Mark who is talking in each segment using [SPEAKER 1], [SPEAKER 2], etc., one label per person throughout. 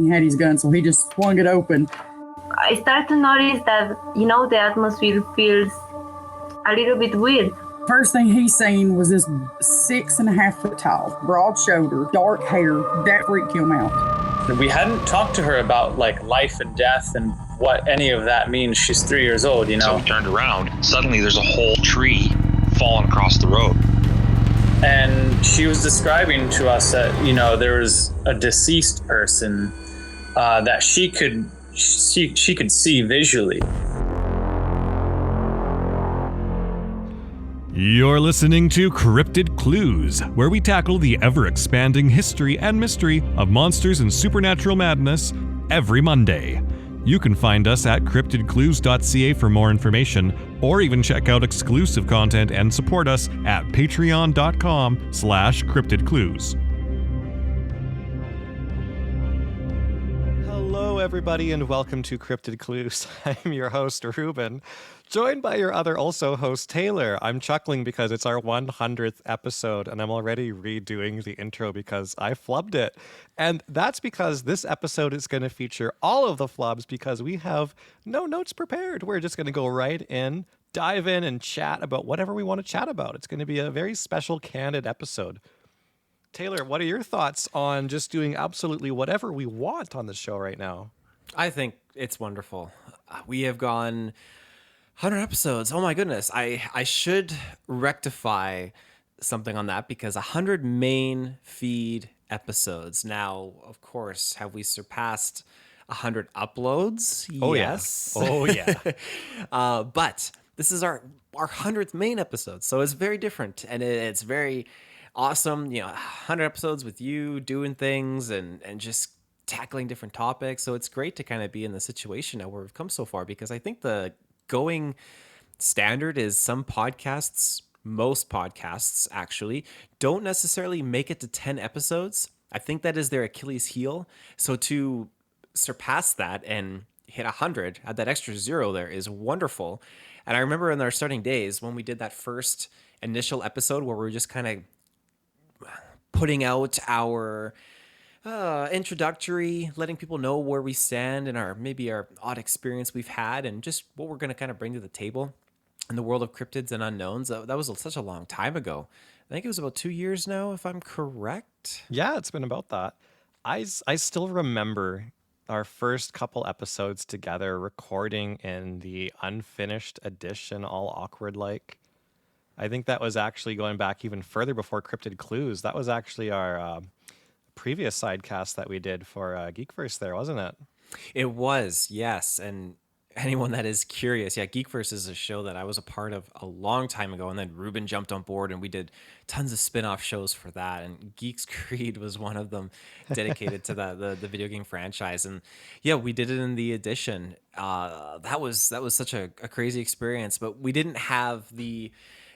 [SPEAKER 1] He had his gun, so he just swung it open.
[SPEAKER 2] I start to notice that, the atmosphere feels a little bit weird.
[SPEAKER 1] First thing he seen was this 6.5 foot tall, broad shoulder, dark hair. That freaked him out.
[SPEAKER 3] We hadn't talked to her about like life and death and what any of that means. She's 3 years old,
[SPEAKER 4] So we turned around. Suddenly there's a whole tree falling across the road.
[SPEAKER 3] And she was describing to us that, there was a deceased person that she could see visually.
[SPEAKER 5] You're listening to Cryptid Clues, where we tackle the ever-expanding history and mystery of monsters and supernatural madness every Monday. You can find us at CryptidClues.ca for more information, or even check out exclusive content and support us at patreon.com/CryptidClues. Hello, everybody, and welcome to Cryptid Clues. I'm your host, Reuben, joined by your other also host, Taylor. I'm chuckling because it's our 100th episode, and I'm already redoing the intro because I flubbed it. And that's because this episode is going to feature all of the flubs because we have no notes prepared. We're just going to go right in, dive in, and chat about whatever we want to chat about. It's going to be a very special, candid episode. Taylor, what are your thoughts on just doing absolutely whatever we want on the show right now?
[SPEAKER 6] I think it's wonderful. We have gone 100 episodes. Oh my goodness. I should rectify something on that because 100 main feed episodes. Now, of course, have we surpassed 100 uploads?
[SPEAKER 5] Oh,
[SPEAKER 6] yes.
[SPEAKER 5] Yeah. Oh, yeah.
[SPEAKER 6] But this is our 100th main episode. So it's very different and it's very awesome. 100 episodes with you doing things and just tackling different topics. So it's great to kind of be in the situation now where we've come so far because I think the going standard is some podcasts, most podcasts actually, don't necessarily make it to 10 episodes. I think that is their Achilles heel. So to surpass that and hit 100, add that extra zero there is wonderful. And I remember in our starting days when we did that first initial episode where we were just kind of putting out our introductory, letting people know where we stand and our odd experience we've had and just what we're going to kind of bring to the table in the world of cryptids and unknowns. That was such a long time ago. I think it was about 2 years now, if I'm correct.
[SPEAKER 5] Yeah, it's been about that. I still remember our first couple episodes together recording in the unfinished edition, all awkward like. I think that was actually going back even further before Cryptid Clues. That was actually our previous sidecast that we did for Geekverse there, wasn't it?
[SPEAKER 6] It was, yes. And anyone that is curious, Geekverse is a show that I was a part of a long time ago. And then Reuben jumped on board and we did tons of spin-off shows for that. And Geeks Creed was one of them dedicated to the video game franchise. And yeah, we did it in the edition. That was such a crazy experience, but we didn't have the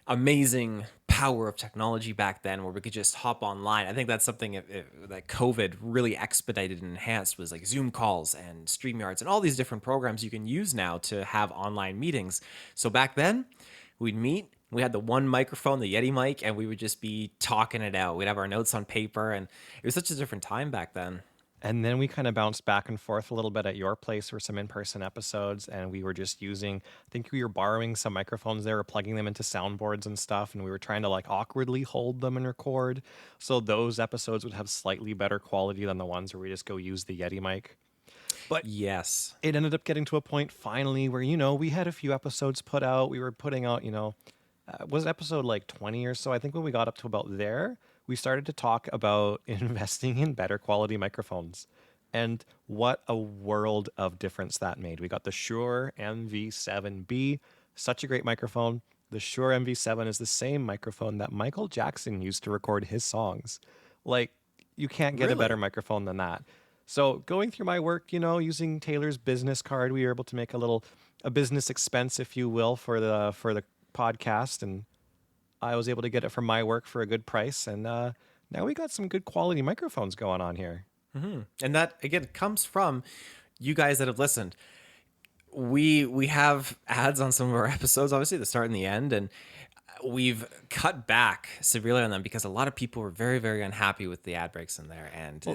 [SPEAKER 6] amazing power of technology back then where we could just hop online. I think that's something that COVID really expedited and enhanced was like Zoom calls and StreamYards and all these different programs you can use now to have online meetings. So back then we'd meet, we had the one microphone, the Yeti mic, and we would just be talking it out. We'd have our notes on paper and it was such a different time back then.
[SPEAKER 5] And then we kind of bounced back and forth a little bit at your place for some in-person episodes. And we were just using, I think we were borrowing some microphones there, or plugging them into soundboards and stuff. And we were trying to like awkwardly hold them and record. So those episodes would have slightly better quality than the ones where we just go use the Yeti mic. But
[SPEAKER 6] yes,
[SPEAKER 5] it ended up getting to a point finally where, we had a few episodes put out. We were putting out, was it episode like 20 or so? I think when we got up to about there, we started to talk about investing in better quality microphones and what a world of difference that made. We got the Shure MV7B, such a great microphone. The Shure MV7 is the same microphone that Michael Jackson used to record his songs. Like, you can't get a better microphone than that. So going through my work, using Taylor's business card, we were able to make a business expense, if you will, for the podcast, and I was able to get it from my work for a good price, and now we got some good quality microphones going on here.
[SPEAKER 6] Mm-hmm. And that, again, comes from you guys that have listened. We have ads on some of our episodes, obviously, the start and the end, and we've cut back severely on them because a lot of people were very, very unhappy with the ad breaks in there, and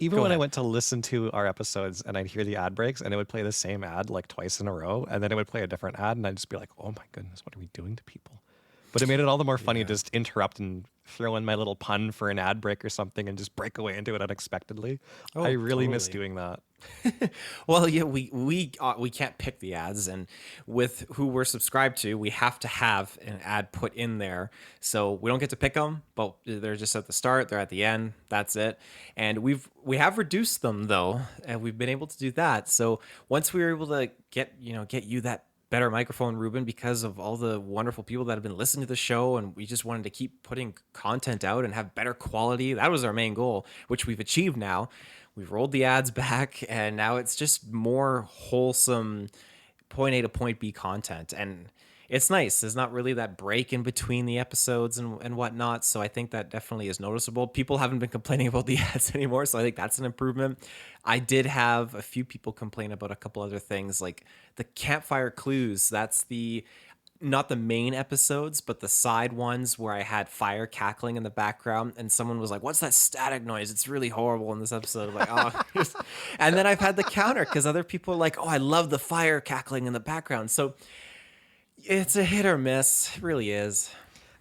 [SPEAKER 5] Even
[SPEAKER 6] Go
[SPEAKER 5] when I
[SPEAKER 6] ahead.
[SPEAKER 5] went to listen to our episodes and I'd hear the ad breaks and it would play the same ad like twice in a row, and then it would play a different ad, and I'd just be like, oh my goodness, what are we doing to people? But it made it all the more funny to just interrupt and throw in my little pun for an ad break or something and just break away into it unexpectedly.
[SPEAKER 6] Oh,
[SPEAKER 5] I really miss
[SPEAKER 6] totally.
[SPEAKER 5] doing that.
[SPEAKER 6] Well, yeah, we can't pick the ads, and with who we're subscribed to, we have to have an ad put in there. So we don't get to pick them, but they're just at the start, they're at the end. That's it. And we have reduced them though, and we've been able to do that. So once we were able to get you that better microphone, Reuben, because of all the wonderful people that have been listening to the show, and we just wanted to keep putting content out and have better quality. That was our main goal, which we've achieved now. We've rolled the ads back, and now it's just more wholesome point A to point B content. And it's nice. There's not really that break in between the episodes and whatnot. So I think that definitely is noticeable. People haven't been complaining about the ads anymore. So I think that's an improvement. I did have a few people complain about a couple other things, like the campfire clues. That's not the main episodes, but the side ones where I had fire cackling in the background, and someone was like, "What's that static noise? It's really horrible in this episode." I'm like, "Oh," and then I've had the counter because other people are like, "Oh, I love the fire cackling in the background." So it's a hit or miss, it really is.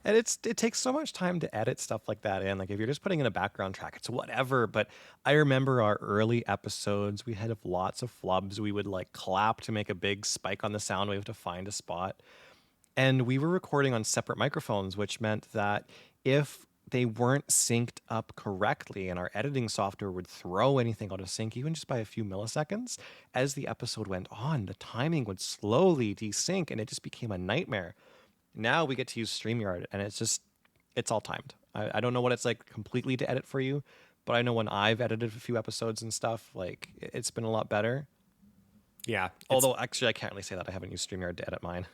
[SPEAKER 5] And it takes so much time to edit stuff like that in. Like if you're just putting in a background track, it's whatever. But I remember our early episodes, we had lots of flubs. We would like clap to make a big spike on the sound wave to find a spot. And we were recording on separate microphones, which meant that if they weren't synced up correctly and our editing software would throw anything out of sync, even just by a few milliseconds, as the episode went on, the timing would slowly desync and it just became a nightmare. Now we get to use StreamYard and it's all timed. I don't know what it's like completely to edit for you, but I know when I've edited a few episodes and stuff, like it's been a lot better.
[SPEAKER 6] Yeah.
[SPEAKER 5] Although actually I can't really say that I haven't used StreamYard to edit mine.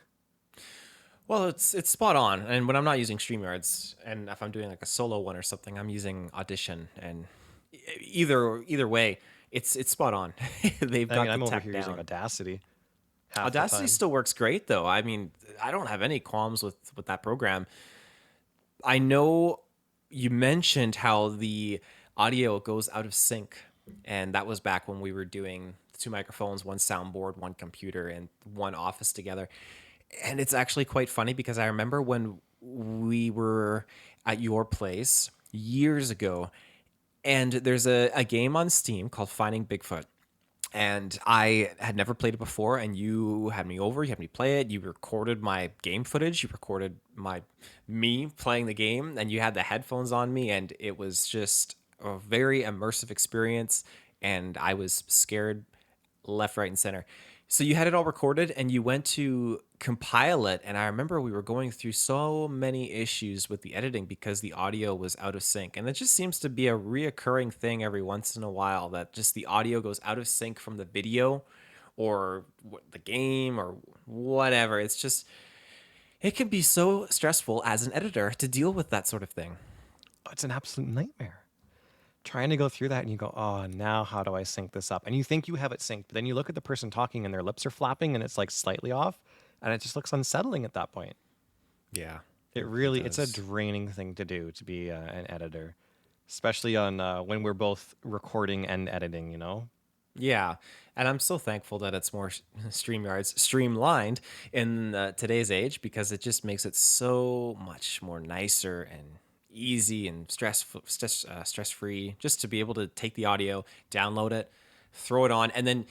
[SPEAKER 6] Well, it's spot on. And when I'm not using StreamYards, and if I'm doing like a solo one or something, I'm using Audition. And either way, it's spot on. They've got
[SPEAKER 5] I'm
[SPEAKER 6] the
[SPEAKER 5] over
[SPEAKER 6] tech
[SPEAKER 5] here
[SPEAKER 6] down.
[SPEAKER 5] using Audacity. half the
[SPEAKER 6] Audacity
[SPEAKER 5] time.
[SPEAKER 6] still works great though. I mean, I don't have any qualms with that program. I know you mentioned how the audio goes out of sync, and that was back when we were doing two microphones, one soundboard, one computer, and one office together. And it's actually quite funny because I remember when we were at your place years ago, and there's a game on Steam called Finding Bigfoot. And I had never played it before, and you had me over, you had me play it, you recorded my game footage, you recorded me playing the game, and you had the headphones on me, and it was just a very immersive experience, and I was scared left, right, and center. So you had it all recorded and you went to compile it. And I remember we were going through so many issues with the editing because the audio was out of sync. And it just seems to be a reoccurring thing every once in a while that just the audio goes out of sync from the video or the game or whatever. It's just, it can be so stressful as an editor to deal with that sort of thing.
[SPEAKER 5] It's an absolute nightmare. Trying to go through that and you go, oh, now how do I sync this up? And you think you have it synced, but then you look at the person talking and their lips are flapping and it's like slightly off, and it just looks unsettling at that point.
[SPEAKER 6] Yeah.
[SPEAKER 5] It's a draining thing to do, to be an editor, especially on when we're both recording and editing, you know?
[SPEAKER 6] Yeah, and I'm so thankful that it's more StreamYards streamlined in today's age because it just makes it so much more nicer and easy and stress-free just to be able to take the audio, download it, throw it on, and then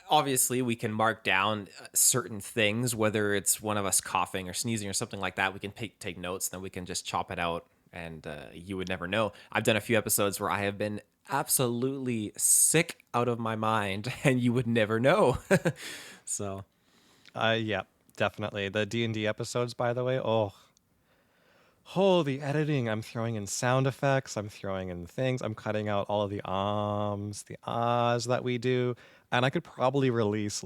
[SPEAKER 6] obviously we can mark down certain things, whether it's one of us coughing or sneezing or something like that. We can take notes, then we can just chop it out, and you would never know. I've done a few episodes where I have been absolutely sick out of my mind, and you would never know. So,
[SPEAKER 5] Yeah, definitely. The D&D episodes, by the way, the editing. I'm throwing in sound effects. I'm throwing in things. I'm cutting out all of the ums, the ahs that we do. And I could probably release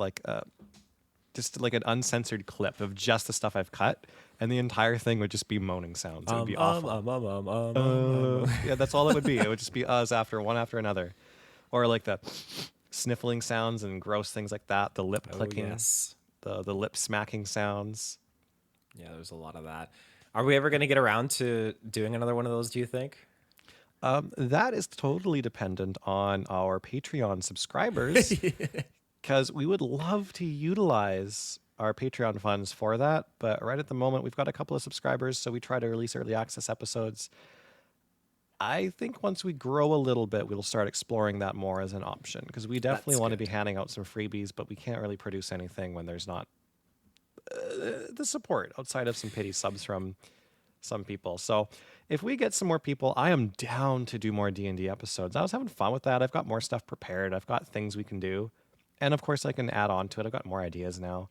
[SPEAKER 5] just like an uncensored clip of just the stuff I've cut. And the entire thing would just be moaning sounds. It would be awful. Yeah, that's all it would be. It would just be us one after another. Or like the sniffling sounds and gross things like that. The lip clicking.
[SPEAKER 6] Yes.
[SPEAKER 5] The lip smacking sounds.
[SPEAKER 6] Yeah, there's a lot of that. Are we ever going to get around to doing another one of those, do you think?
[SPEAKER 5] That is totally dependent on our Patreon subscribers, because we would love to utilize our Patreon funds for that. But right at the moment, we've got a couple of subscribers, so we try to release early access episodes. I think once we grow a little bit, we'll start exploring that more as an option, because we definitely
[SPEAKER 6] That's
[SPEAKER 5] want to
[SPEAKER 6] good.
[SPEAKER 5] be handing out some freebies, but we can't really produce anything when there's not the support outside of some pity subs from some people. So if we get some more people, I am down to do more D&D episodes. I was having fun with that. I've got more stuff prepared. I've got things we can do. And of course I can add on to it. I've got more ideas now.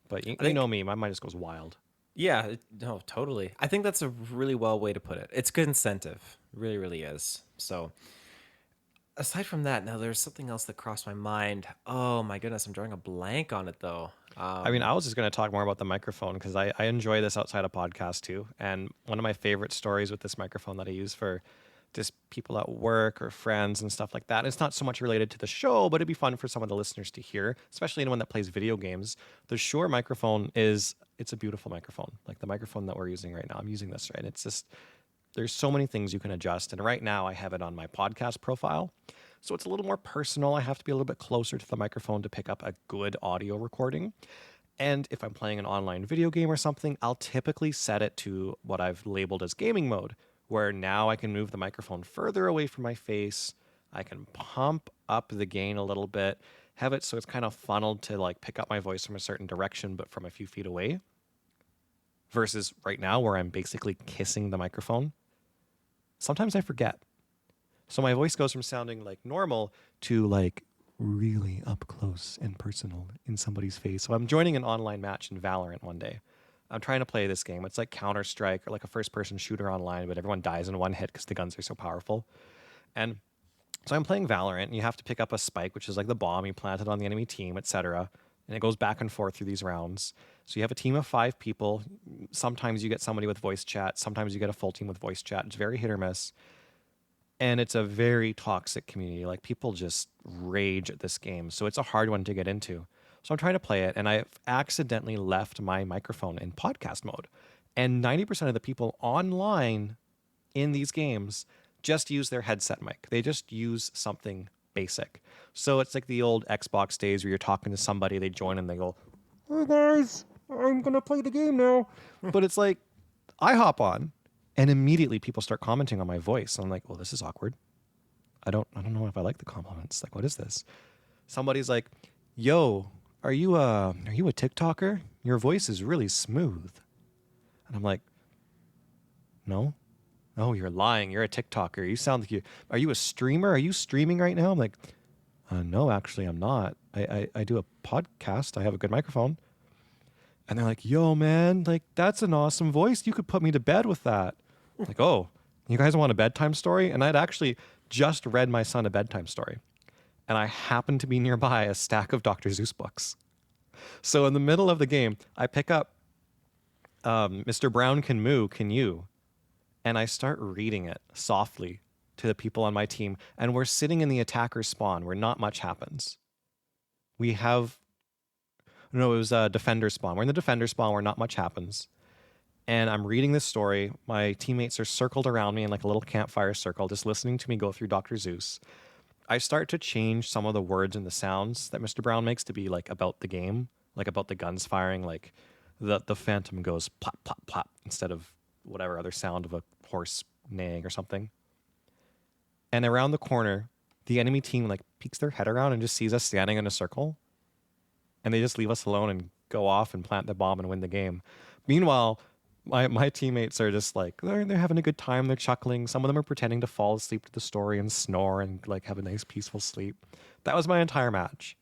[SPEAKER 5] But you
[SPEAKER 6] think-
[SPEAKER 5] know me, my mind just goes wild.
[SPEAKER 6] Yeah, no, totally. I think that's a really well way to put it. It's good incentive. It really, really is. So aside from that, now there's something else that crossed my mind. Oh my goodness, I'm drawing a blank on it though.
[SPEAKER 5] I mean, I was just going to talk more about the microphone because I enjoy this outside of podcast too. And one of my favorite stories with this microphone that I use for just people at work or friends and stuff like that. It's not so much related to the show, but it'd be fun for some of the listeners to hear, especially anyone that plays video games. The Shure microphone it's a beautiful microphone. Like the microphone that we're using right now. I'm using this, right? It's just, there's so many things you can adjust. And right now I have it on my podcast profile. So it's a little more personal. I have to be a little bit closer to the microphone to pick up a good audio recording. And if I'm playing an online video game or something, I'll typically set it to what I've labeled as gaming mode, where now I can move the microphone further away from my face. I can pump up the gain a little bit, have it so it's kind of funneled to like pick up my voice from a certain direction, but from a few feet away. Versus right now where I'm basically kissing the microphone. Sometimes I forget. So my voice goes from sounding like normal to like really up close and personal in somebody's face. So I'm joining an online match in Valorant one day. I'm trying to play this game. It's like Counter-Strike or like a first-person shooter online, but everyone dies in one hit because the guns are so powerful. And so I'm playing Valorant, and you have to pick up a spike, which is like the bomb you planted on the enemy team, etc. And it goes back and forth through these rounds. So you have a team of 5 people. Sometimes you get somebody with voice chat. Sometimes you get a full team with voice chat. It's very hit or miss. And it's a very toxic community. Like people just rage at this game. So it's a hard one to get into. So I'm trying to play it, and I've accidentally left my microphone in podcast mode. And 90% of the people online in these games just use their headset mic. They just use something basic. So it's like the old Xbox days where you're talking to somebody, they join and they go, "Hey guys, I'm going to play the game now." But it's like, I hop on, and immediately people start commenting on my voice. And I'm like, well, this is awkward. I don't know if I like the compliments. Like, what is this? Somebody's like, "Yo, are you a TikToker? Your voice is really smooth." And I'm like, "No. Oh, you're lying. You're a TikToker. You sound like are you a streamer? Are you streaming right now?" I'm like, "No, actually, I'm not. I do a podcast. I have a good microphone." And they're like, "Yo, man, like that's an awesome voice. You could put me to bed with that." I'm like, "Oh, you guys want a bedtime story?" And I'd actually just read my son a bedtime story. And I happened to be nearby a stack of Dr. Seuss books. So in the middle of the game, I pick up Mr. Brown Can Moo, Can You? And I start reading it softly to the people on my team. And we're sitting in the attacker spawn where not much happens. It was a defender spawn. We're in the defender spawn where not much happens. And I'm reading this story. My teammates are circled around me in like a little campfire circle, just listening to me go through Dr. Seuss. I start to change some of the words and the sounds that Mr. Brown makes to be like about the game, like about the guns firing, like the phantom goes plop, plop, plop, instead of whatever other sound of a horse neighing or something. And around the corner, the enemy team like peeks their head around and just sees us standing in a circle. And they just leave us alone and go off and plant the bomb and win the game. Meanwhile, my teammates are just like, they're having a good time. They're chuckling. Some of them are pretending to fall asleep to the story and snore and like have a nice peaceful sleep. That was my entire match.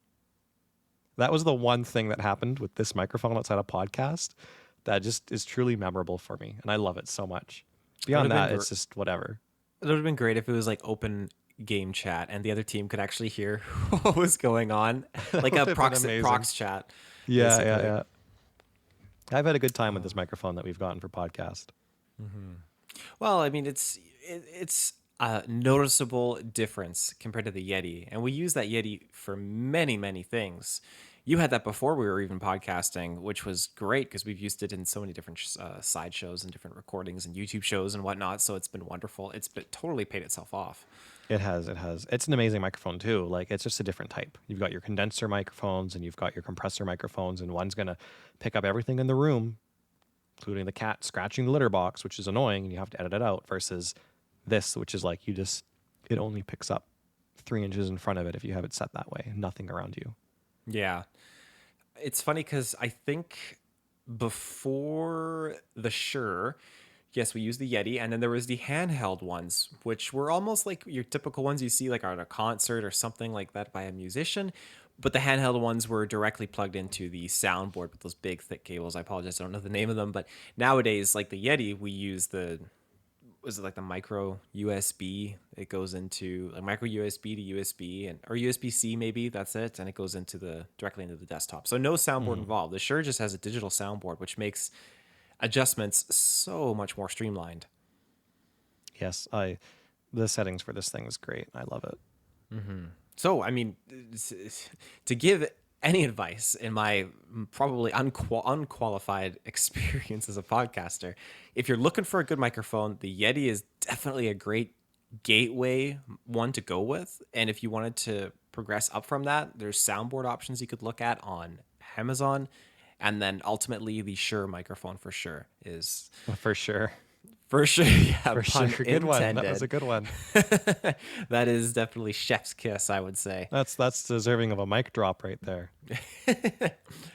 [SPEAKER 5] That was the one thing that happened with this microphone outside a podcast that just is truly memorable for me. And I love it so much. Beyond that, it's just whatever.
[SPEAKER 6] It would have been great if it was like open game chat and the other team could actually hear what was going on. Like a prox chat.
[SPEAKER 5] Yeah. I've had a good time with this microphone that we've gotten for podcast.
[SPEAKER 6] Mm-hmm. Well, I mean, it's a noticeable difference compared to the Yeti. And we use that Yeti for many, many things. You had that before we were even podcasting, which was great because we've used it in so many different side shows and different recordings and YouTube shows and whatnot. So it's been wonderful. It's been, totally paid itself off.
[SPEAKER 5] It has. It has. It's an amazing microphone too. Like it's just a different type. You've got your condenser microphones and you've got your compressor microphones, and one's gonna pick up everything in the room, including the cat scratching the litter box, which is annoying, and you have to edit it out. Versus this, which is like it only picks up 3 inches in front of it if you have it set that way. Nothing around you.
[SPEAKER 6] Yeah. It's funny because I think before the Shure, yes, we used the Yeti, and then there was the handheld ones, which were almost like your typical ones you see like at a concert or something like that by a musician. But the handheld ones were directly plugged into the soundboard with those big thick cables. I apologize, I don't know the name of them, but nowadays, like the Yeti, we use was it like the micro USB? It goes into like micro USB to USB or USB-C maybe, that's it, and it goes directly into the desktop. So no soundboard involved. The Shure just has a digital soundboard, which makes adjustments so much more streamlined.
[SPEAKER 5] Yes, the settings for this thing is great. I love it.
[SPEAKER 6] So, I mean, to give any advice in my probably unqualified experience as a podcaster, if you're looking for a good microphone, the Yeti is definitely a great gateway one to go with. And if you wanted to progress up from that, there's soundboard options you could look at on Amazon. And then ultimately the Shure microphone for sure is...
[SPEAKER 5] For sure.
[SPEAKER 6] For sure, yeah.
[SPEAKER 5] For sure, good one. That was a good one.
[SPEAKER 6] That is definitely chef's kiss, I would say.
[SPEAKER 5] That's deserving of a mic drop right there.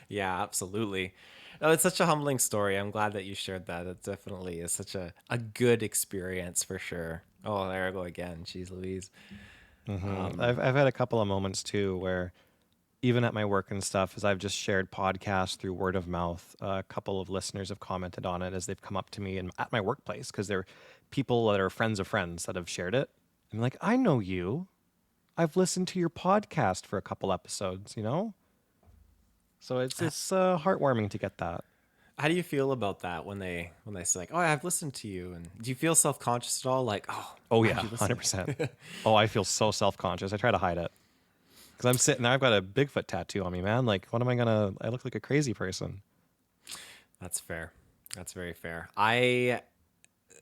[SPEAKER 6] Yeah, absolutely. Oh, it's such a humbling story. I'm glad that you shared that. It definitely is such a good experience for sure. Oh, there I go again. Jeez Louise.
[SPEAKER 5] I've had a couple of moments too where even at my work and stuff, as I've just shared podcasts through word of mouth, a couple of listeners have commented on it as they've come up to me and at my workplace, because they're people that are friends of friends that have shared it. I'm like, I know you. I've listened to your podcast for a couple episodes, So it's heartwarming to get that.
[SPEAKER 6] How do you feel about that when they say like, oh, I've listened to you? And do you feel self-conscious at all? Like,
[SPEAKER 5] oh yeah, 100%. Oh, I feel so self-conscious. I try to hide it. Because I'm sitting there, I've got a Bigfoot tattoo on me, man. Like, what am I I look like a crazy person.
[SPEAKER 6] That's fair. That's very fair. I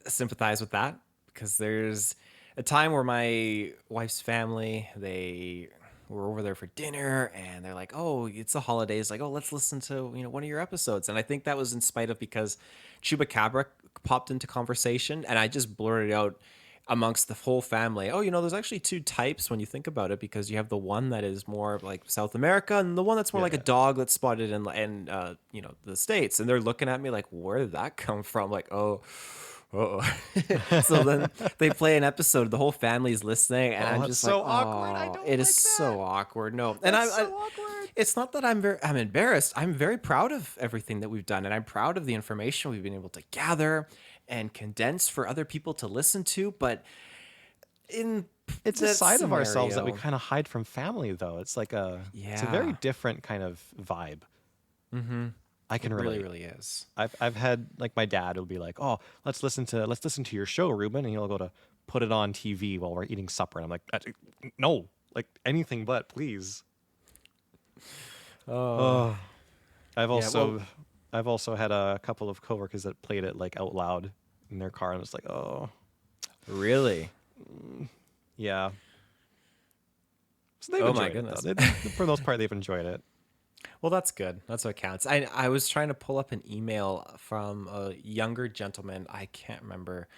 [SPEAKER 6] sympathize with that because there's a time where my wife's family, they were over there for dinner and they're like, oh, it's the holidays. Like, oh, let's listen to, one of your episodes. And I think that was in spite of because Chupacabra popped into conversation and I just blurted out amongst the whole family, oh, there's actually two types when you think about it, because you have the one that is more like South America and the one that's more like a dog that's spotted in the States. And they're looking at me like, where did that come from? Like, oh. So then they play an episode, the whole family's listening, and I'm just
[SPEAKER 5] so
[SPEAKER 6] like,
[SPEAKER 5] awkward. I don't
[SPEAKER 6] it is
[SPEAKER 5] like
[SPEAKER 6] so awkward. No,
[SPEAKER 5] and
[SPEAKER 6] I'm
[SPEAKER 5] so awkward.
[SPEAKER 6] It's not that I'm embarrassed. I'm very proud of everything that we've done, and I'm proud of the information we've been able to gather and condense for other people to listen to.
[SPEAKER 5] It's a side of ourselves that we kind of hide from family, though. It's like it's a very different kind of vibe.
[SPEAKER 6] Mm-hmm.
[SPEAKER 5] I can relate.
[SPEAKER 6] It really is.
[SPEAKER 5] I've had like my dad will be like, oh, let's listen to your show, Reuben, and he'll go to put it on TV while we're eating supper, and I'm like, no, like anything but, please. Oh. I've also had a couple of coworkers that played it like out loud in their car, and it's like, oh,
[SPEAKER 6] really?
[SPEAKER 5] Yeah. So they've enjoyed it, though. For the most part, they've enjoyed it.
[SPEAKER 6] Well, that's good. That's what counts. I was trying to pull up an email from a younger gentleman. I can't remember.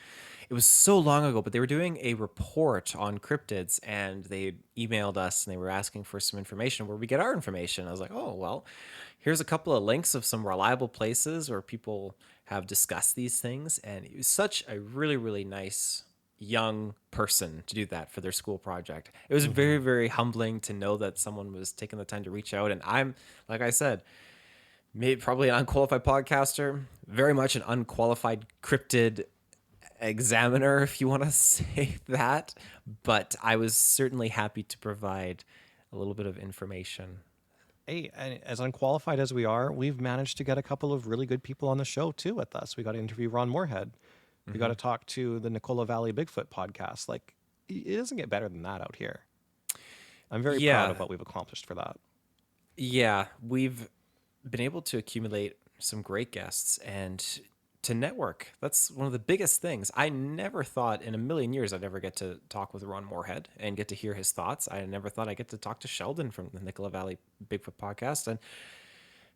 [SPEAKER 6] It was so long ago, but they were doing a report on cryptids, and they emailed us, and they were asking for some information where we get our information. I was like, oh, well, here's a couple of links of some reliable places where people have discussed these things. And it was such a really, really nice young person to do that for their school project. It was very, very humbling to know that someone was taking the time to reach out. And I'm, like I said, maybe probably an unqualified podcaster, very much an unqualified cryptid examiner, if you want to say that. But I was certainly happy to provide a little bit of information.
[SPEAKER 5] Hey, and as unqualified as we are, we've managed to get a couple of really good people on the show too with us. We got to interview Ron Moorhead. We got to talk to the Nicola Valley Bigfoot podcast. Like, it doesn't get better than that out here. I'm very proud of what we've accomplished for that.
[SPEAKER 6] Yeah, we've been able to accumulate some great guests and to network. That's one of the biggest things. I never thought in a million years I'd ever get to talk with Ron Moorhead and get to hear his thoughts. I never thought I'd get to talk to Sheldon from the Nicola Valley Bigfoot podcast. And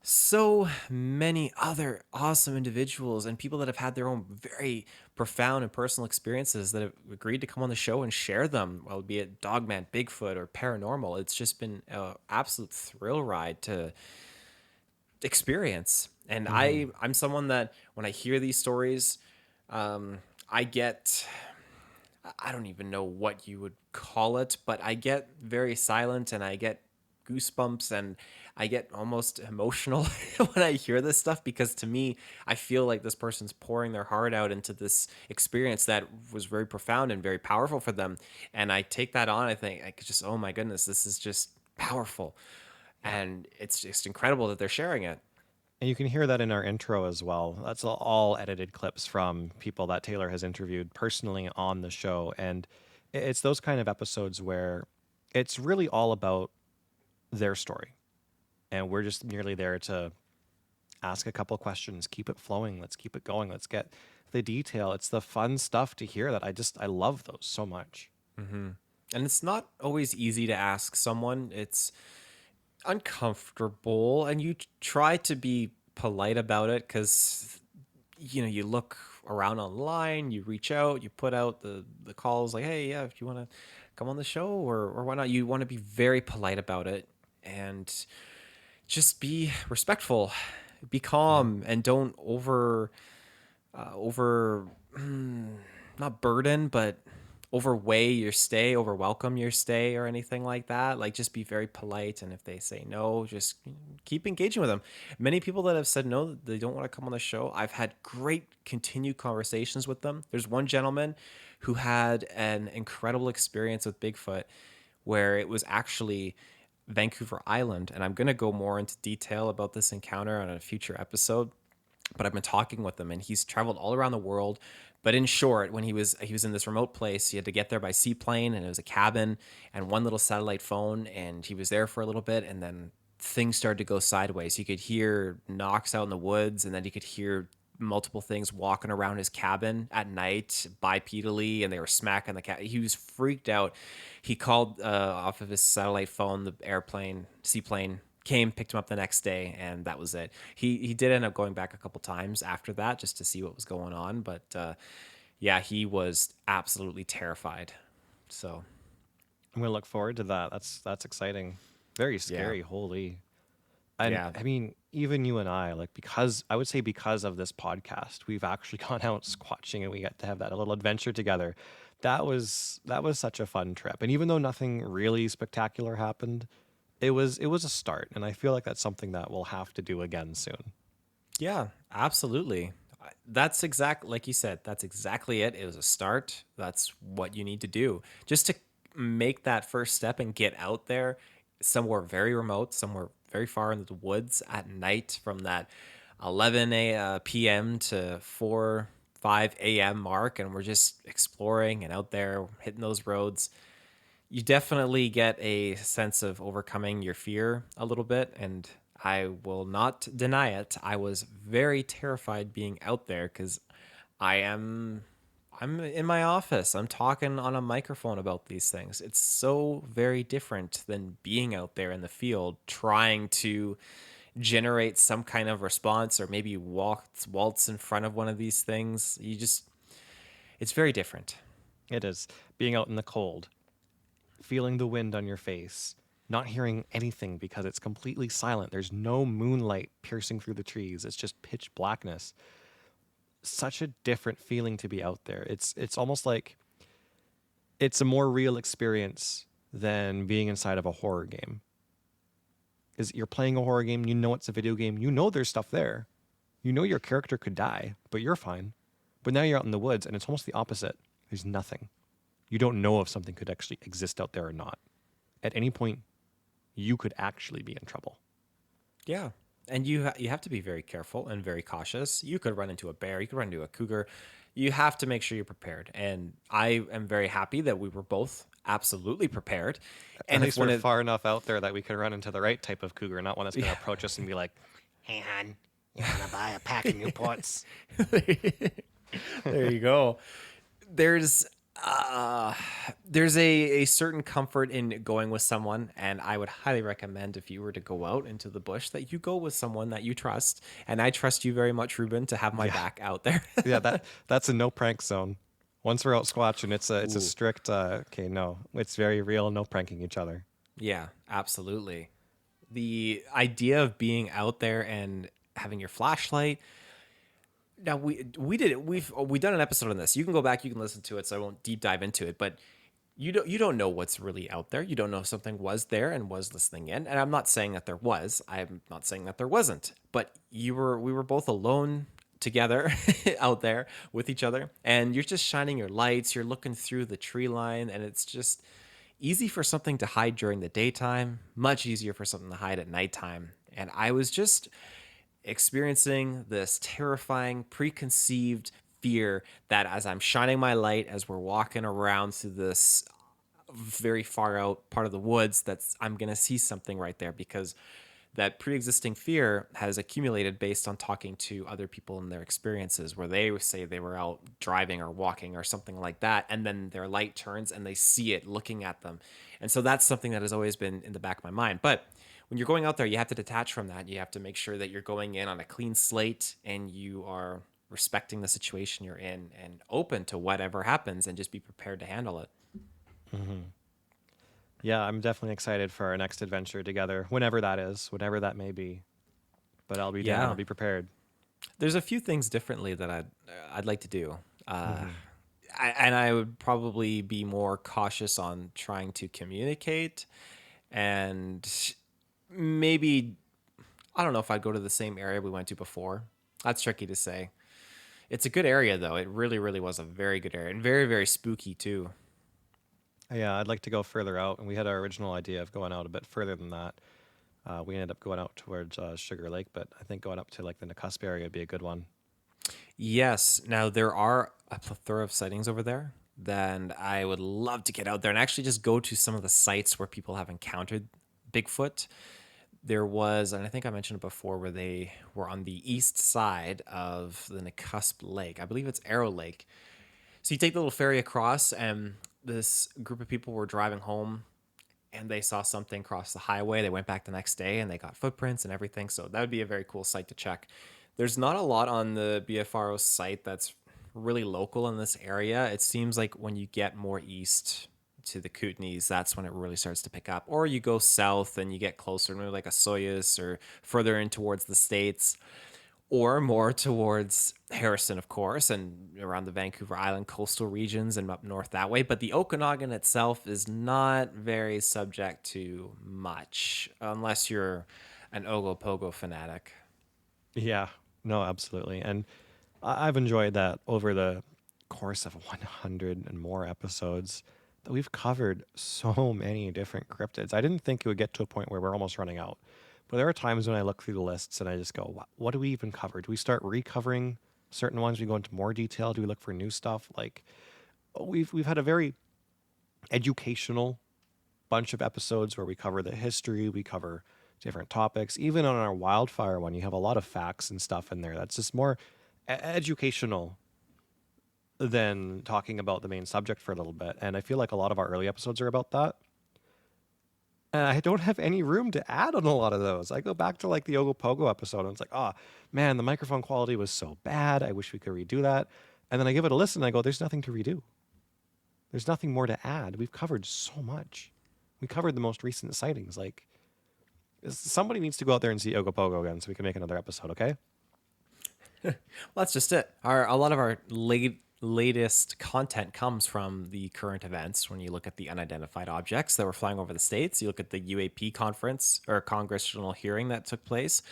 [SPEAKER 6] so many other awesome individuals and people that have had their own very profound and personal experiences that have agreed to come on the show and share them, well, be it Dogman, Bigfoot, or paranormal. It's just been an absolute thrill ride to experience. And I'm someone that when I hear these stories, I get, I don't even know what you would call it, but I get very silent and I get goosebumps and I get almost emotional when I hear this stuff, because to me, I feel like this person's pouring their heart out into this experience that was very profound and very powerful for them. And I take that on. I think I could just, oh my goodness, this is just powerful. And it's just incredible that they're sharing it.
[SPEAKER 5] And you can hear that in our intro as well. That's all edited clips from people that Taylor has interviewed personally on the show. And it's those kind of episodes where it's really all about their story. And we're just merely there to ask a couple questions, keep it flowing, let's keep it going, let's get the detail. It's the fun stuff to hear that I love those so much.
[SPEAKER 6] And it's not always easy to ask someone. It's uncomfortable, and you try to be polite about it because you look around online, you reach out, you put out the calls like, hey, yeah, if you want to come on the show or why not, you want to be very polite about it and just be respectful, be calm, and don't over not burden, but overweigh your stay, overwhelcome your stay or anything like that. Like, just be very polite. And if they say no, just keep engaging with them. Many people that have said no, they don't want to come on the show, I've had great continued conversations with them. There's one gentleman who had an incredible experience with Bigfoot where it was actually Vancouver Island. And I'm going to go more into detail about this encounter on a future episode. But I've been talking with him, and he's traveled all around the world. But in short, when he was in this remote place, he had to get there by seaplane, and it was a cabin and one little satellite phone, and he was there for a little bit, and then things started to go sideways. He could hear knocks out in the woods, and then he could hear multiple things walking around his cabin at night bipedally, and they were smacking the cat. He was freaked out. He called off of his satellite phone, the seaplane came, picked him up the next day, and that was it. He did end up going back a couple times after that just to see what was going on, but yeah, he was absolutely terrified. So
[SPEAKER 5] I'm gonna look forward to that. That's exciting. Very scary. Holy. And
[SPEAKER 6] Yeah.
[SPEAKER 5] I mean, even you and I, like, because I would say because of this podcast, we've actually gone out squatching and we got to have that little adventure together. That was such a fun trip. And even though nothing really spectacular happened, it was a start. And I feel like that's something that we'll have to do again soon.
[SPEAKER 6] Yeah, absolutely. That's like you said, that's exactly it. It was a start. That's what you need to do. Just to make that first step and get out there somewhere very remote, somewhere very far into the woods at night from that 11 p.m. to 5 a.m. mark. And we're just exploring and out there hitting those roads. You definitely get a sense of overcoming your fear a little bit. And I will not deny it. I was very terrified being out there because I'm in my office. I'm talking on a microphone about these things. It's so very different than being out there in the field trying to generate some kind of response or maybe waltz in front of one of these things. It's very different.
[SPEAKER 5] It is. Being out in the cold, feeling the wind on your face, not hearing anything because it's completely silent. There's no moonlight piercing through the trees. It's just pitch blackness. Such a different feeling to be out there. It's almost like it's a more real experience than being inside of a horror game. Is you're playing a horror game, you know it's a video game, you know there's stuff there. You know your character could die, but you're fine. But now you're out in the woods and it's almost the opposite. There's nothing. You don't know if something could actually exist out there or not. At any point, you could actually be in trouble.
[SPEAKER 6] Yeah. And you have to be very careful and very cautious. You could run into a bear. You could run into a cougar. You have to make sure you're prepared. And I am very happy that we were both absolutely prepared.
[SPEAKER 5] At
[SPEAKER 6] And if
[SPEAKER 5] least
[SPEAKER 6] one
[SPEAKER 5] we're
[SPEAKER 6] of
[SPEAKER 5] far enough out there that we could run into the right type of cougar, not one that's going to approach us and be like, "Hey, hon, you want to buy a pack of Newports?"
[SPEAKER 6] there you go. There's a certain comfort in going with someone, and I would highly recommend, if you were to go out into the bush, that you go with someone that you trust. And I trust you very much, Reuben, to have my back out there.
[SPEAKER 5] Yeah, that's a no prank zone. Once we're out squatching, it's a strict okay, no, it's very real, no pranking each other.
[SPEAKER 6] Yeah, absolutely. The idea of being out there and having your flashlight. Now we've done an episode on this. You can go back, you can listen to it, so I won't deep dive into it. But you don't know what's really out there. You don't know if something was there and was listening in. And I'm not saying that there was. I'm not saying that there wasn't. But we were both alone together out there with each other, and you're just shining your lights. You're looking through the tree line, and it's just easy for something to hide during the daytime. Much easier for something to hide at nighttime. And I was just experiencing this terrifying preconceived fear that as I'm shining my light, as we're walking around through this very far out part of the woods, that's I'm going to see something right there, because that pre-existing fear has accumulated based on talking to other people and their experiences, where they say they were out driving or walking or something like that, and then their light turns and they see it looking at them. And so that's something that has always been in the back of my mind. But when you're going out there, you have to detach from that. You have to make sure that you're going in on a clean slate and you are respecting the situation you're in and open to whatever happens, and just be prepared to handle it.
[SPEAKER 5] Mm-hmm. Yeah, I'm definitely excited for our next adventure together, whenever that is, whatever that may be. But I'll be down. I'll be prepared.
[SPEAKER 6] There's a few things differently that I'd like to do. I would probably be more cautious on trying to communicate, and maybe, I don't know if I'd go to the same area we went to before. That's tricky to say. It's a good area, though. It really, really was a very good area, and very, very spooky, too.
[SPEAKER 5] Yeah, I'd like to go further out, and we had our original idea of going out a bit further than that. We ended up going out towards Sugar Lake, but I think going up to like the Nakusp area would be a good one.
[SPEAKER 6] Yes. Now, there are a plethora of sightings over there. Then I would love to get out there and actually just go to some of the sites where people have encountered Bigfoot. There was, and I think I mentioned it before, where they were on the east side of the Nakusp Lake. I believe it's Arrow Lake. So you take the little ferry across, and this group of people were driving home, and they saw something cross the highway. They went back the next day, and they got footprints and everything. So that would be a very cool site to check. There's not a lot on the BFRO site that's really local in this area. It seems like when you get more east to the Kootenays, that's when it really starts to pick up. Or you go south and you get closer, maybe like a Soyuz, or further in towards the States, or more towards Harrison, of course, and around the Vancouver Island coastal regions and up north that way. But the Okanagan itself is not very subject to much, unless you're an Ogopogo fanatic.
[SPEAKER 5] Yeah, no, absolutely. And I've enjoyed that over the course of 100 and more episodes that we've covered so many different cryptids. I didn't think it would get to a point where we're almost running out. But there are times when I look through the lists and I just go, what do we even cover? Do we start recovering certain ones? We go into more detail? Do we look for new stuff? Like, we've had a very educational bunch of episodes where we cover the history, we cover different topics. Even on our wildfire one, you have a lot of facts and stuff in there that's just more educational than talking about the main subject for a little bit. And I feel like a lot of our early episodes are about that. And I don't have any room to add on a lot of those. I go back to like the Ogopogo episode and it's like, oh man, the microphone quality was so bad. I wish we could redo that. And then I give it a listen and I go, there's nothing to redo. There's nothing more to add. We've covered so much. We covered the most recent sightings. Like, somebody needs to go out there and see Ogopogo again so we can make another episode, okay?
[SPEAKER 6] Well, that's just it. A lot of our latest content comes from the current events. When you look at the unidentified objects that were flying over the States, you look at the UAP conference or congressional hearing that took place.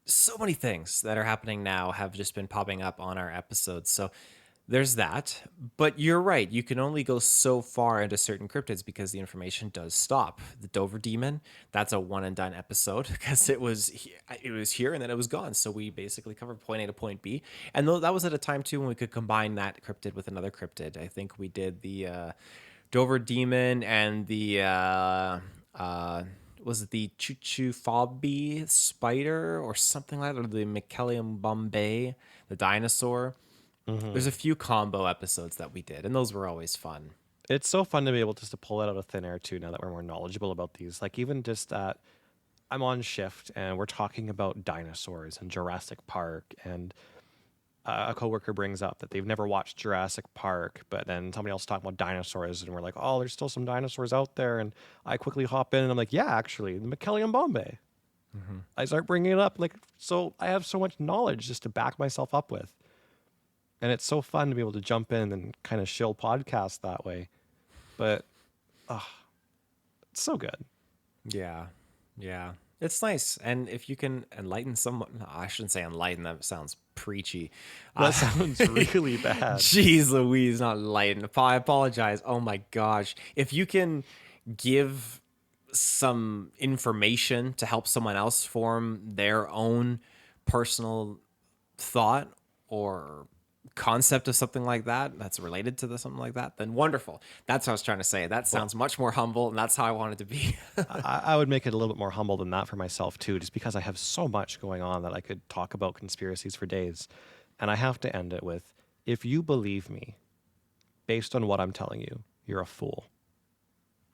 [SPEAKER 6] So many things that are happening now have just been popping up on our episodes. So there's that. But you're right. You can only go so far into certain cryptids because the information does stop. The Dover Demon, that's a one and done episode because it was here and then it was gone. So we basically covered point A to point B. And though that was at a time too when we could combine that cryptid with another cryptid. I think we did the Dover Demon and the was it the Chuchufobby spider or something like that, or the Mycelium Bombay, the dinosaur. There's a few combo episodes that we did, and those were always fun.
[SPEAKER 5] It's so fun to be able just to pull it out of thin air too. Now that we're more knowledgeable about these, like even just that I'm on shift and we're talking about dinosaurs and Jurassic Park, and a coworker brings up that they've never watched Jurassic Park, but then somebody else talking about dinosaurs, and we're like, oh, there's still some dinosaurs out there, and I quickly hop in and I'm like, yeah, actually, the Mycelium Bombay. I start bringing it up, like, so I have so much knowledge just to back myself up with, and it's so fun to be able to jump in and kind of shill podcasts that way. But it's so good.
[SPEAKER 6] Yeah. It's nice. And if you can enlighten someone, no, I shouldn't say enlighten, that sounds preachy.
[SPEAKER 5] That sounds really bad.
[SPEAKER 6] Jeez Louise, not enlighten. I apologize. Oh my gosh. If you can give some information to help someone else form their own personal thought or concept of something like that that's related to something like that, then wonderful. That's what I was trying to say. That sounds much more humble, and that's how I want it to be.
[SPEAKER 5] I would make it a little bit more humble than that for myself too, just because I have so much going on that I could talk about conspiracies for days. And I have to end it with, if you believe me based on what I'm telling you, you're a fool.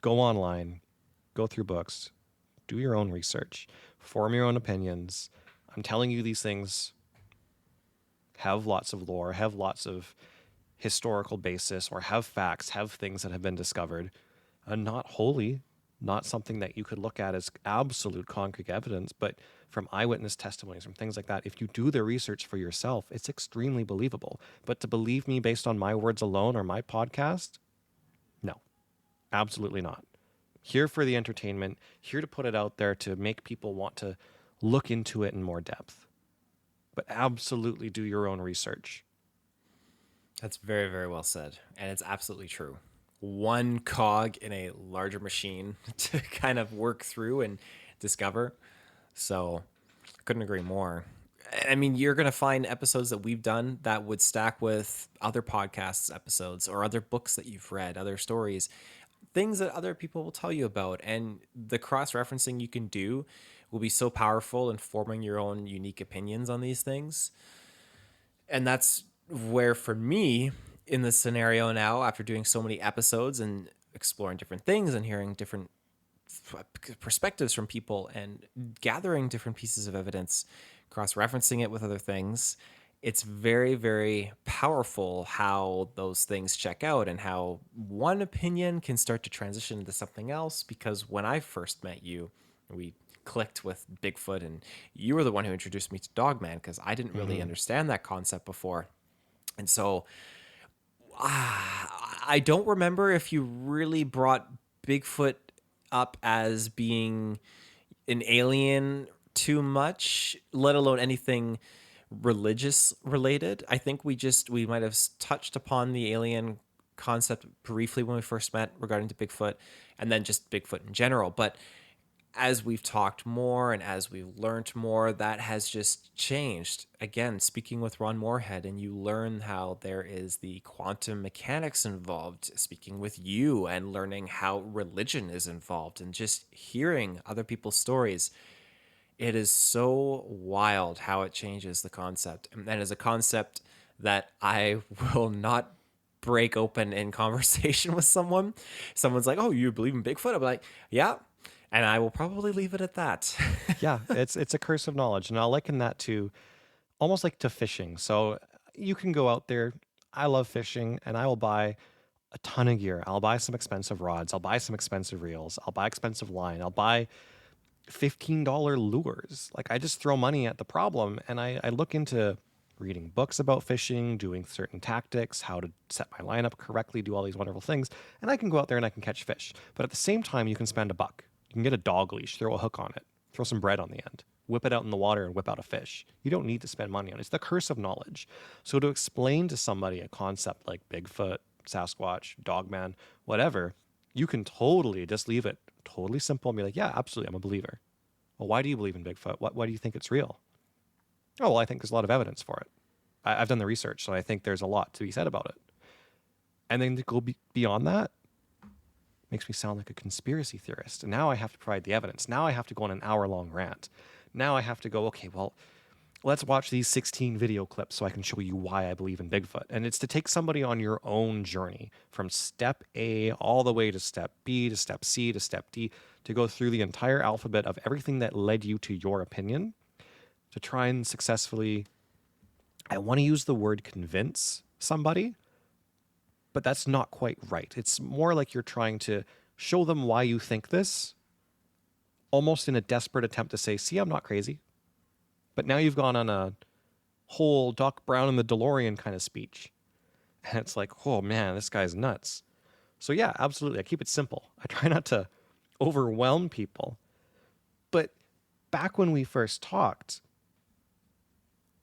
[SPEAKER 5] Go online, go through books, do your own research, form your own opinions. I'm telling you these things have lots of lore, have lots of historical basis, or have facts, have things that have been discovered, and not wholly, not something that you could look at as absolute concrete evidence, but from eyewitness testimonies, from things like that. If you do the research for yourself, it's extremely believable. But to believe me based on my words alone or my podcast, no, absolutely not. Here for the entertainment, here to put it out there to make people want to look into it in more depth. But absolutely do your own research.
[SPEAKER 6] That's very, very well said. And it's absolutely true. One cog in a larger machine to kind of work through and discover. So I couldn't agree more. I mean, you're going to find episodes that we've done that would stack with other podcasts episodes or other books that you've read, other stories, things that other people will tell you about. And the cross-referencing you can do will be so powerful in forming your own unique opinions on these things. And that's where, for me, in this scenario now, after doing so many episodes and exploring different things and hearing different perspectives from people and gathering different pieces of evidence, cross-referencing it with other things, it's very, very powerful how those things check out and how one opinion can start to transition into something else. Because when I first met you, we clicked with Bigfoot, and you were the one who introduced me to Dogman, because I didn't really understand that concept before. And so I don't remember if you really brought Bigfoot up as being an alien too much, let alone anything religious related. I think we might have touched upon the alien concept briefly when we first met regarding to Bigfoot, and then just Bigfoot in general. But as we've talked more and as we've learned more, that has just changed. Again, speaking with Ron Moorhead, and you learn how there is the quantum mechanics involved, speaking with you and learning how religion is involved, and just hearing other people's stories. It is so wild how it changes the concept. And that is a concept that I will not break open in conversation with someone. Someone's like, oh, you believe in Bigfoot? I'm like, yeah. And I will probably leave it at that.
[SPEAKER 5] Yeah, it's a curse of knowledge. And I'll liken that to almost like to fishing. So you can go out there. I love fishing, and I will buy a ton of gear. I'll buy some expensive rods. I'll buy some expensive reels. I'll buy expensive line. I'll buy $15 lures. Like, I just throw money at the problem, and I look into reading books about fishing, doing certain tactics, how to set my line up correctly, do all these wonderful things, and I can go out there and I can catch fish. But at the same time, you can spend $1. You can get a dog leash, throw a hook on it, throw some bread on the end, whip it out in the water and whip out a fish. You don't need to spend money on it. It's the curse of knowledge. So to explain to somebody a concept like Bigfoot, Sasquatch, Dogman, whatever, you can totally just leave it totally simple and be like, yeah, absolutely, I'm a believer. Well, why do you believe in Bigfoot? Why do you think it's real? Oh, well, I think there's a lot of evidence for it. I've done the research, so I think there's a lot to be said about it. And then to go beyond that, makes me sound like a conspiracy theorist. And now I have to provide the evidence. Now I have to go on an hour-long rant. Now I have to go, okay, well, let's watch these 16 video clips so I can show you why I believe in Bigfoot. And it's to take somebody on your own journey from step A all the way to step B to step C to step D, to go through the entire alphabet of everything that led you to your opinion, to try and successfully, I want to use the word convince somebody, but that's not quite right. It's more like you're trying to show them why you think this, almost in a desperate attempt to say, see, I'm not crazy. But now you've gone on a whole Doc Brown and the DeLorean kind of speech. And it's like, oh man, this guy's nuts. So yeah, absolutely. I keep it simple. I try not to overwhelm people. But back when we first talked,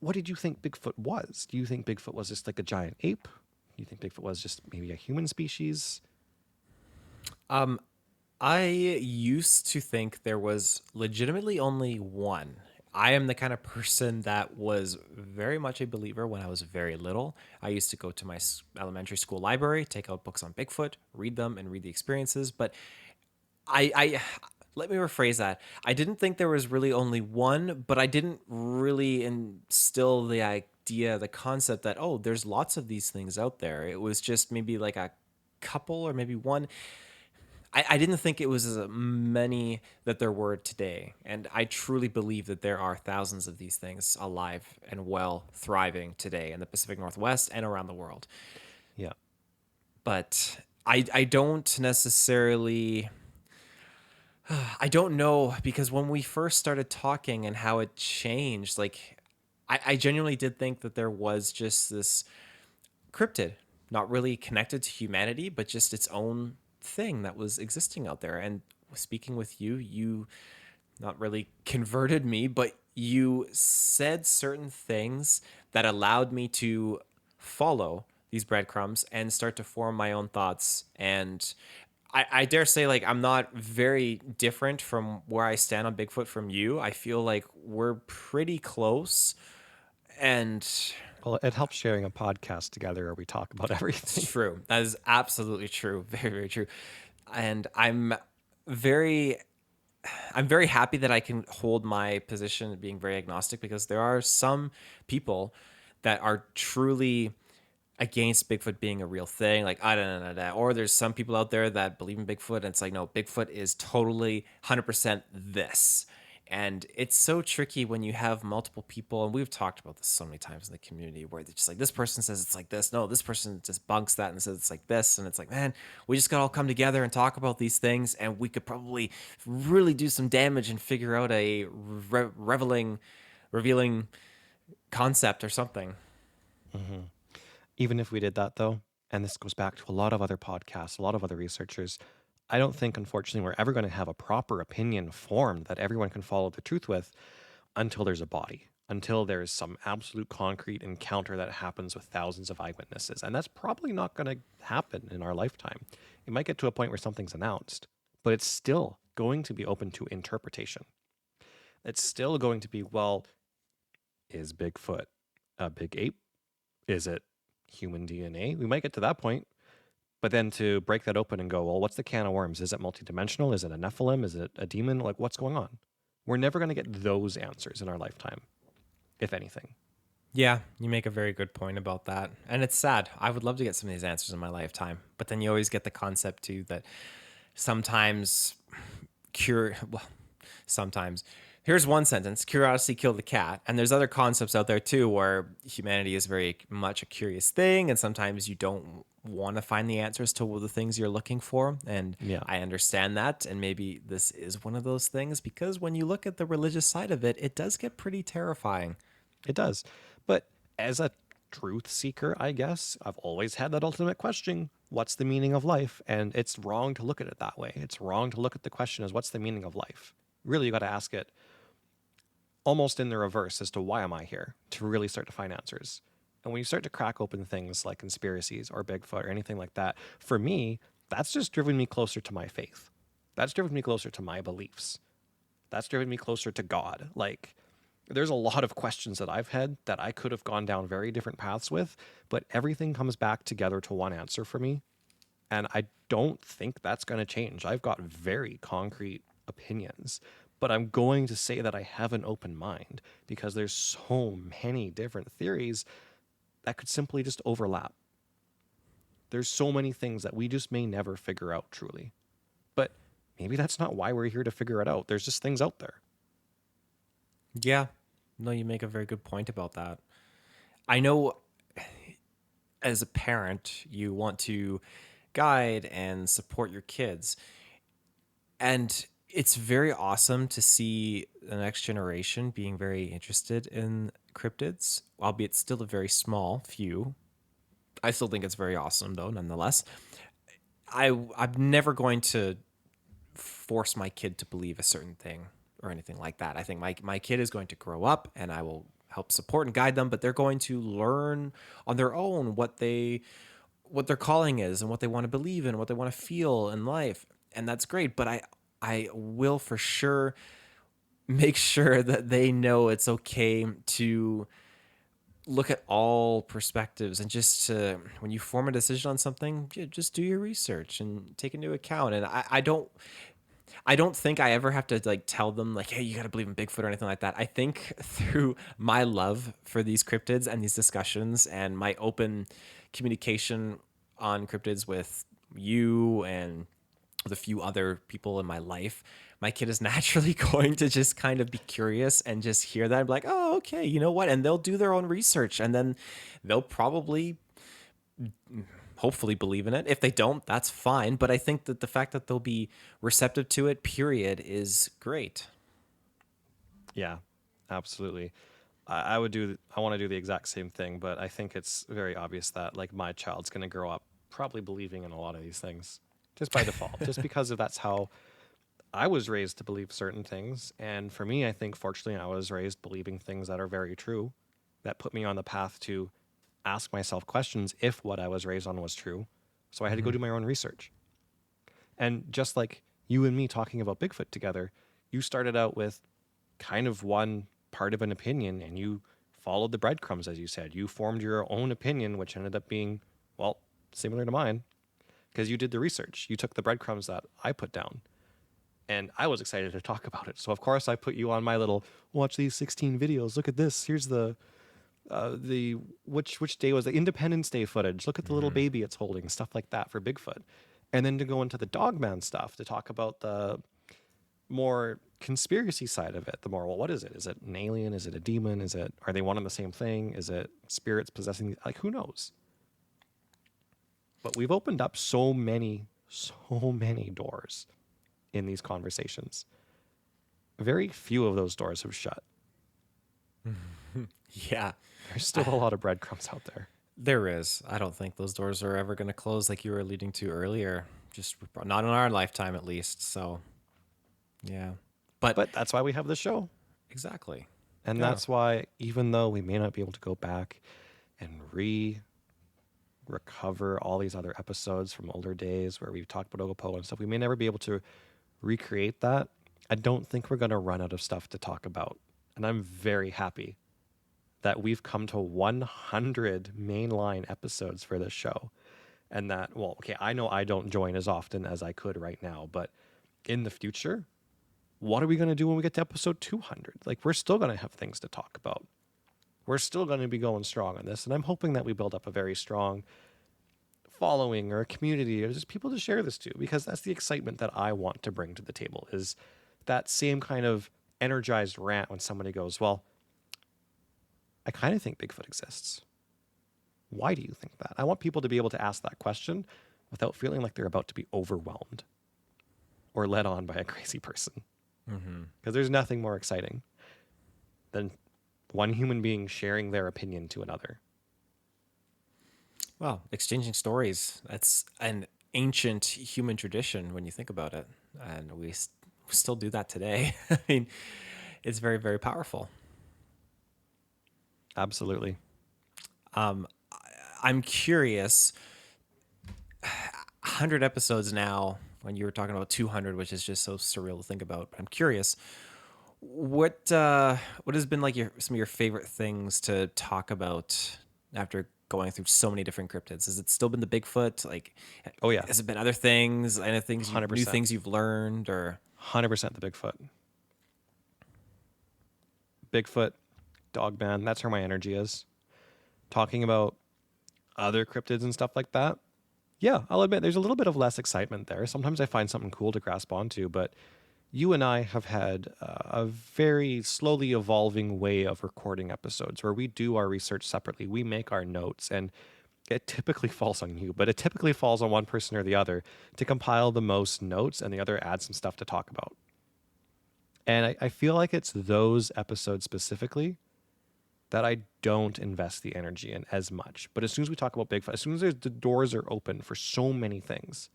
[SPEAKER 5] what did you think Bigfoot was? Do you think Bigfoot was just like a giant ape? Do you think Bigfoot was just maybe a human species?
[SPEAKER 6] I used to think there was legitimately only one. I am the kind of person that was very much a believer when I was very little. I used to go to my elementary school library, take out books on Bigfoot, read them, and read the experiences. But I let me rephrase that. I didn't think there was really only one, but I didn't really instill the idea, the concept that, oh, there's lots of these things out there. It was just maybe like a couple or maybe one. I didn't think it was as many that there were today. And I truly believe that there are thousands of these things alive and well, thriving today in the Pacific Northwest and around the world.
[SPEAKER 5] Yeah.
[SPEAKER 6] But I don't necessarily... I don't know, because when we first started talking and how it changed, like, I genuinely did think that there was just this cryptid, not really connected to humanity, but just its own thing that was existing out there. And speaking with you, you not really converted me, but you said certain things that allowed me to follow these breadcrumbs and start to form my own thoughts. And I dare say, like, I'm not very different from where I stand on Bigfoot from you. I feel like we're pretty close. And
[SPEAKER 5] Well, it helps sharing a podcast together where we talk about everything.
[SPEAKER 6] it's true. That is absolutely true. Very, very true. And I'm very happy that I can hold my position being very agnostic, because there are some people that are truly against Bigfoot being a real thing. Like, I don't know. Or there's some people out there that believe in Bigfoot and it's like, no, Bigfoot is totally 100% this. And it's so tricky when you have multiple people, and we've talked about this so many times in the community, where they're just like, this person says it's like this. No, this person just bunks that and says it's like this. And it's like, man, we just got to all come together and talk about these things, and we could probably really do some damage and figure out a revealing concept or something.
[SPEAKER 5] Mm-hmm. Even if we did that, though, and this goes back to a lot of other podcasts, a lot of other researchers, I don't think, unfortunately, we're ever going to have a proper opinion formed that everyone can follow the truth with until there's a body, until there's some absolute concrete encounter that happens with thousands of eyewitnesses. And that's probably not going to happen in our lifetime. It might get to a point where something's announced, but it's still going to be open to interpretation. It's still going to be, well, is Bigfoot a big ape? Is it human DNA? We might get to that point. But then to break that open and go, well, what's the can of worms? Is it multidimensional? Is it a Nephilim? Is it a demon? Like, what's going on? We're never going to get those answers in our lifetime, if anything.
[SPEAKER 6] Yeah, you make a very good point about that. And it's sad. I would love to get some of these answers in my lifetime. But then you always get the concept, too, that sometimes sometimes. Here's one sentence: curiosity killed the cat. And there's other concepts out there, too, where humanity is very much a curious thing. And sometimes you don't want to find the answers to the things you're looking for. And
[SPEAKER 5] Yeah.
[SPEAKER 6] I understand that. And maybe this is one of those things, because when you look at the religious side of it, it does get pretty terrifying.
[SPEAKER 5] It does. But as a truth seeker, I guess, I've always had that ultimate question: what's the meaning of life? And it's wrong to look at it that way. It's wrong to look at the question as what's the meaning of life. Really, you got to ask it almost in the reverse as to why am I here, to really start to find answers. And when you start to crack open things like conspiracies or Bigfoot or anything like that, for me, that's just driven me closer to my faith. That's driven me closer to my beliefs. That's driven me closer to God. Like, there's a lot of questions that I've had that I could have gone down very different paths with, but everything comes back together to one answer for me. And I don't think that's going to change. I've got very concrete opinions, but I'm going to say that I have an open mind because there's so many different theories that could simply just overlap. There's so many things that we just may never figure out truly. But maybe that's not why we're here to figure it out. There's just things out there.
[SPEAKER 6] Yeah. No, you make a very good point about that. I know as a parent, you want to guide and support your kids. And it's very awesome to see the next generation being very interested in cryptids, albeit still a very small few. I still think it's very awesome, though, nonetheless. I'm never going to force my kid to believe a certain thing or anything like that. I think my kid is going to grow up and I will help support and guide them, but they're going to learn on their own what their calling is and what they want to believe in, what they want to feel in life. And that's great. But I will for sure make sure that they know it's okay to look at all perspectives and just to, when you form a decision on something, just do your research and take into account. And I don't think I ever have to like tell them like, hey, you got to believe in Bigfoot or anything like that. I think through my love for these cryptids and these discussions and my open communication on cryptids with you and with a few other people in my life, my kid is naturally going to just kind of be curious and just hear that and be like, oh, okay, you know what? And they'll do their own research and then they'll probably hopefully believe in it. If they don't, that's fine. But I think that the fact that they'll be receptive to it, period, is great.
[SPEAKER 5] Yeah, absolutely. I want to do the exact same thing, but I think it's very obvious that like my child's going to grow up probably believing in a lot of these things just by default, just because of that's how I was raised to believe certain things. And for me, I think fortunately I was raised believing things that are very true that put me on the path to ask myself questions if what I was raised on was true. So I had to go do my own research. And just like you and me talking about Bigfoot together, you started out with kind of one part of an opinion and you followed the breadcrumbs, as you said. You formed your own opinion, which ended up being, well, similar to mine, because you did the research. You took the breadcrumbs that I put down. And I was excited to talk about it. So of course I put you on my little, watch these 16 videos. Look at this. Here's the which day was the Independence Day footage. Look at the little baby it's holding, stuff like that for Bigfoot. And then to go into the Dogman stuff, to talk about the more conspiracy side of it, the more, well, what is it? Is it an alien? Is it a demon? Are they one and the same thing? Is it spirits possessing, like, who knows? But we've opened up so many doors in these conversations. Very few of those doors have shut.
[SPEAKER 6] Yeah.
[SPEAKER 5] There's still a lot of breadcrumbs out there.
[SPEAKER 6] There is. I don't think those doors are ever going to close like you were alluding to earlier. Just not in our lifetime, at least. So, yeah.
[SPEAKER 5] But that's why we have the show.
[SPEAKER 6] Exactly.
[SPEAKER 5] And that's why, even though we may not be able to go back and recover all these other episodes from older days where we've talked about Ogopogo and stuff, we may never be able to recreate that. I don't think we're going to run out of stuff to talk about. And I'm very happy that we've come to 100 mainline episodes for this show. And that, well, okay, I know I don't join as often as I could right now, but in the future, what are we going to do when we get to episode 200? Like, we're still going to have things to talk about. We're still going to be going strong on this. And I'm hoping that we build up a very strong following or a community or just people to share this to, because that's the excitement that I want to bring to the table, is that same kind of energized rant when somebody goes, well, I kind of think Bigfoot exists. Why do you think that? I want people to be able to ask that question without feeling like they're about to be overwhelmed or led on by a crazy person. Because there's nothing more exciting than one human being sharing their opinion to another.
[SPEAKER 6] Well, exchanging stories, that's an ancient human tradition when you think about it. And we still do that today. I mean, it's very, very powerful.
[SPEAKER 5] Absolutely.
[SPEAKER 6] I'm curious, 100 episodes now, when you were talking about 200, which is just so surreal to think about. I'm curious, what has been like some of your favorite things to talk about after going through so many different cryptids? Has it still been the Bigfoot? Like,
[SPEAKER 5] Oh yeah,
[SPEAKER 6] has it been other things? Any things, new
[SPEAKER 5] 100%.
[SPEAKER 6] things you've learned, or
[SPEAKER 5] 100% the Bigfoot, Dogman. That's where my energy is. Talking about other cryptids and stuff like that. Yeah, I'll admit there's a little bit of less excitement there. Sometimes I find something cool to grasp onto, but you and I have had a very slowly evolving way of recording episodes where we do our research separately. We make our notes, and it typically falls on you, but it typically falls on one person or the other to compile the most notes, and the other adds some stuff to talk about. And I feel like it's those episodes specifically that I don't invest the energy in as much. But as soon as we talk about Bigfoot, as soon as the doors are open for so many things,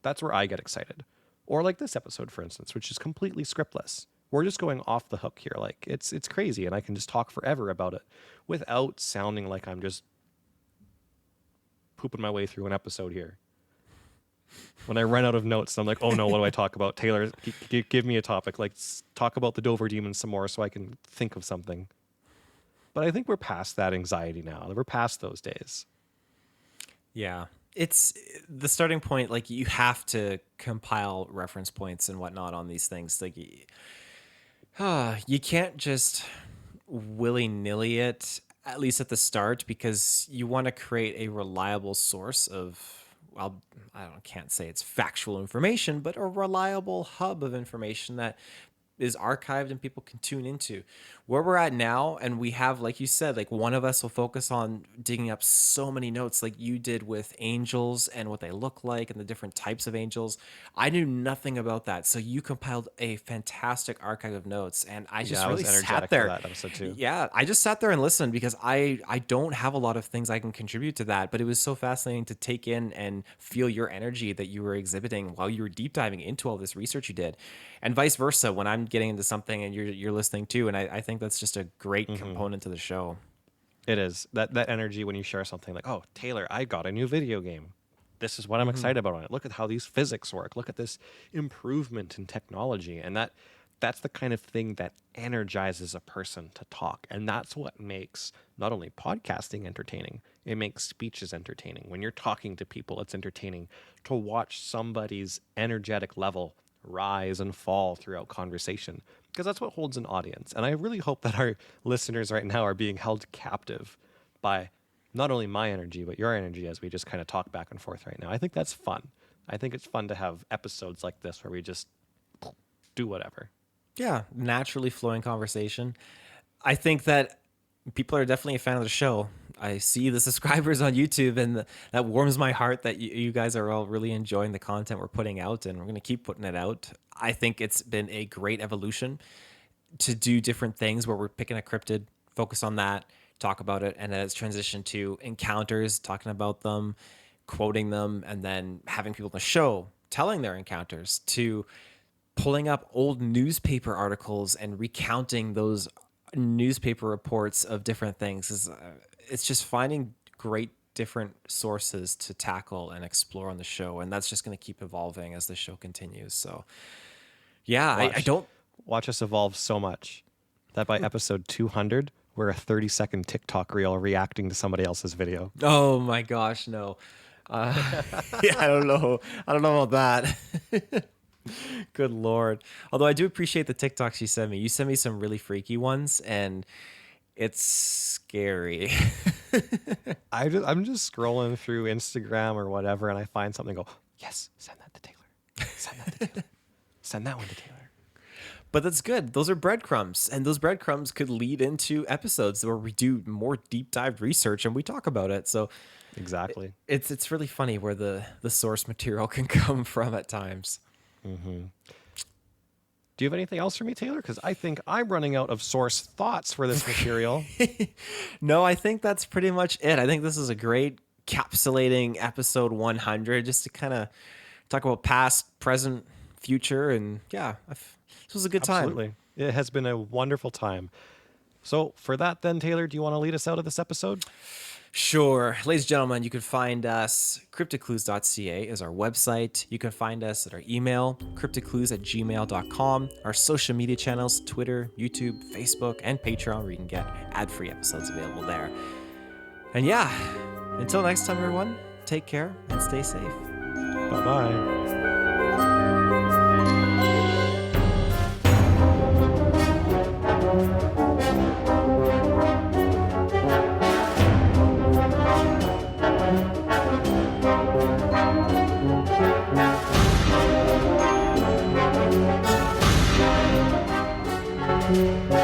[SPEAKER 5] that's where I get excited. Or like this episode, for instance, which is completely scriptless. We're just going off the hook here. Like it's crazy, and I can just talk forever about it without sounding like I'm just pooping my way through an episode here. When I run out of notes, I'm like, oh no, what do I talk about? Taylor, give me a topic. Like, talk about the Dover Demon some more so I can think of something. But I think we're past that anxiety now. We're past those days.
[SPEAKER 6] yeah, it's the starting point. Like, you have to compile reference points and whatnot on these things. Like, you can't just willy-nilly it, at least at the start, because you want to create a reliable source of, well, can't say it's factual information, but a reliable hub of information that is archived and people can tune into. Where we're at now, and we have, like you said, like one of us will focus on digging up so many notes like you did with angels and what they look like and the different types of angels. I knew nothing about that, so you compiled a fantastic archive of notes, and I just really sat there.
[SPEAKER 5] That episode too.
[SPEAKER 6] Yeah, I just sat there and listened because I don't have a lot of things I can contribute to that, but it was so fascinating to take in and feel your energy that you were exhibiting while you were deep diving into all this research you did, and vice versa when I'm getting into something and you're listening too. And I think that's just a great component to the show.
[SPEAKER 5] It is that energy when you share something like, oh, Taylor, I got a new video game. This is what I'm excited about on it. Look at how these physics work. Look at this improvement in technology. And that's the kind of thing that energizes a person to talk. And that's what makes not only podcasting entertaining, it makes speeches entertaining. When you're talking to people, it's entertaining to watch somebody's energetic level rise and fall throughout conversation, because that's what holds an audience. And I really hope that our listeners right now are being held captive by not only my energy, but your energy as we just kind of talk back and forth right now. I think that's fun. I think it's fun to have episodes like this where we just do whatever.
[SPEAKER 6] Yeah, naturally flowing conversation. I think that people are definitely a fan of the show. I see the subscribers on YouTube, and that warms my heart that you guys are all really enjoying the content we're putting out, and we're going to keep putting it out. I think it's been a great evolution to do different things where we're picking a cryptid, focus on that, talk about it, and then it's transitioned to encounters, talking about them, quoting them, and then having people on the show telling their encounters, to pulling up old newspaper articles and recounting those newspaper reports of different things. It's just finding great different sources to tackle and explore on the show, and that's just going to keep evolving as the show continues. So yeah, I don't
[SPEAKER 5] watch us evolve so much that by episode 200 we're a 30-second TikTok reel reacting to somebody else's video.
[SPEAKER 6] Oh my gosh, no. Yeah, I don't know about that. Good Lord. Although I do appreciate the TikToks you sent me. You sent me some really freaky ones, and it's scary.
[SPEAKER 5] I'm just scrolling through Instagram or whatever, and I find something and go, yes, send that to Taylor. Send that to Taylor. Send that one to Taylor.
[SPEAKER 6] But that's good. Those are breadcrumbs, and those breadcrumbs could lead into episodes where we do more deep dive research and we talk about it. So
[SPEAKER 5] exactly.
[SPEAKER 6] It's really funny where the source material can come from at times.
[SPEAKER 5] Mm-hmm. Do you have anything else for me, Taylor? Because I think I'm running out of source thoughts for this material.
[SPEAKER 6] No, I think that's pretty much it. I think this is a great capsulating episode 100, just to kind of talk about past, present, future, and yeah, this was a good time.
[SPEAKER 5] Absolutely. It has been a wonderful time. So for that then, Taylor, do you want to lead us out of this episode?
[SPEAKER 6] Sure. Ladies and gentlemen, you can find us, CryptidClues.ca is our website. You can find us at our email, CryptidClues@gmail.com, our social media channels, Twitter, YouTube, Facebook, and Patreon, where you can get ad-free episodes available there. And yeah, until next time, everyone, take care and stay safe.
[SPEAKER 5] Bye-bye.
[SPEAKER 7] Thank you.